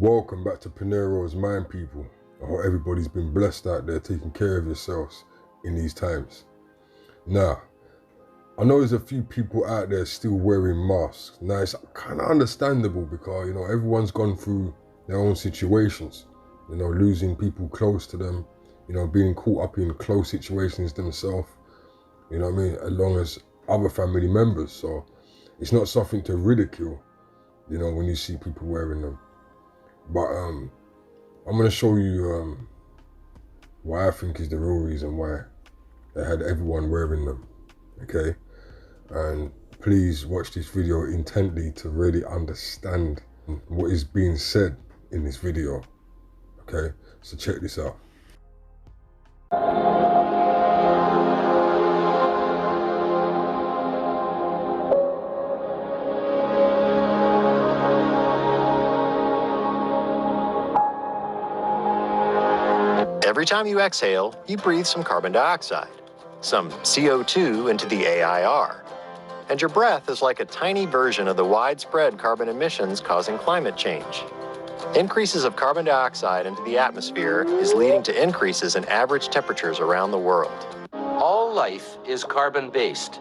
Welcome back to Peniros, Mind People. I hope everybody's been blessed out there, taking care of yourselves in these times. Now, I know there's a few people out there still wearing masks. Now, it's kind of understandable because, everyone's gone through their own situations. Losing people close to them, being caught up in close situations themselves, along as other family members. So it's not something to ridicule, when you see people wearing them. But I'm going to show you why I think is the real reason why they had everyone wearing them, okay? And please watch this video intently to really understand what is being said in this video, okay? So check this out. Every time you exhale, you breathe some carbon dioxide, some CO2 into the AIR. And your breath is like a tiny version of the widespread carbon emissions causing climate change. Increases of carbon dioxide into the atmosphere is leading to increases in average temperatures around the world. All life is carbon-based,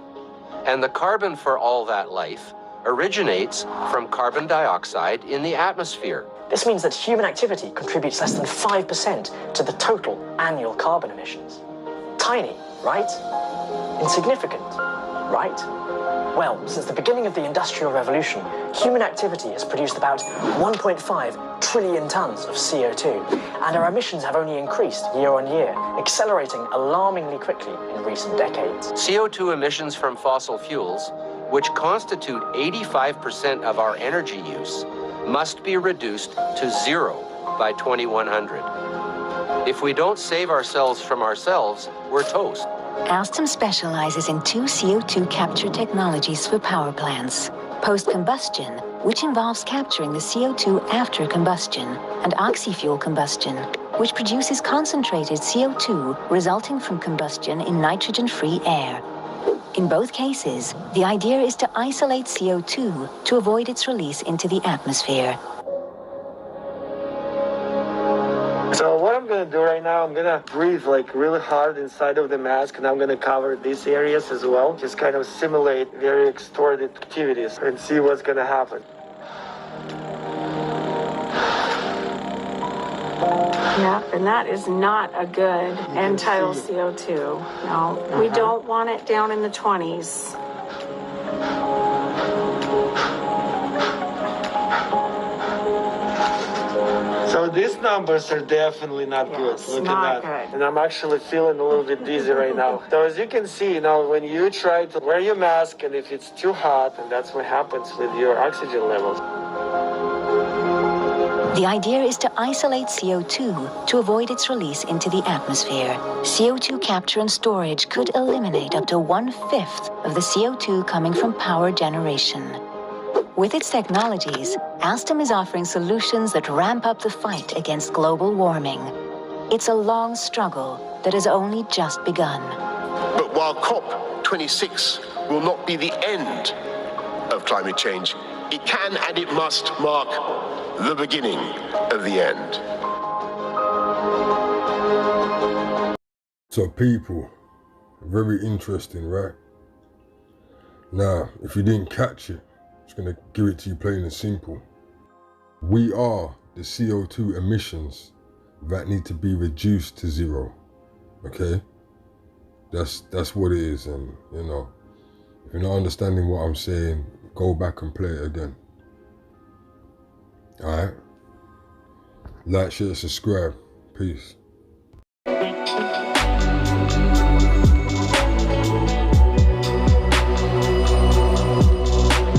and the carbon for all that life originates from carbon dioxide in the atmosphere. This means that human activity contributes less than 5% to the total annual carbon emissions. Tiny, right? Insignificant, right? Well, since the beginning of the Industrial Revolution, human activity has produced about 1.5 trillion tons of CO2, and our emissions have only increased year on year, accelerating alarmingly quickly in recent decades. CO2 emissions from fossil fuels, which constitute 85% of our energy use, must be reduced to zero by 2100. If we don't save ourselves from ourselves, we're toast. Alstom specializes in two CO2 capture technologies for power plants: post-combustion, which involves capturing the CO2 after combustion, and oxy-fuel combustion, which produces concentrated CO2 resulting from combustion in nitrogen-free air. In both cases, the idea is to isolate CO2 to avoid its release into the atmosphere. So what I'm going to do right now, I'm going to breathe really hard inside of the mask, and I'm going to cover these areas as well. Just kind of simulate very extorted activities and see what's going to happen. Yeah, and that is not a good end-tidal CO2. No, we don't want it down in the 20s. So these numbers are definitely not good. Look at that. Good. And I'm actually feeling a little bit dizzy right now. So as you can see, when you try to wear your mask, and if it's too hot, and that's what happens with your oxygen levels. The idea is to isolate CO2 to avoid its release into the atmosphere. CO2 capture and storage could eliminate up to 1/5 of the CO2 coming from power generation. With its technologies, Alstom is offering solutions that ramp up the fight against global warming. It's a long struggle that has only just begun. But while COP26 will not be the end of climate change, it can and it must mark the beginning of the end. So people, very interesting, right? Now, if you didn't catch it, I'm just going to give it to you plain and simple. We are the CO2 emissions that need to be reduced to zero, okay? That's what it is, and if you're not understanding what I'm saying, go back and play it again. Alright? Like, share, subscribe. Peace.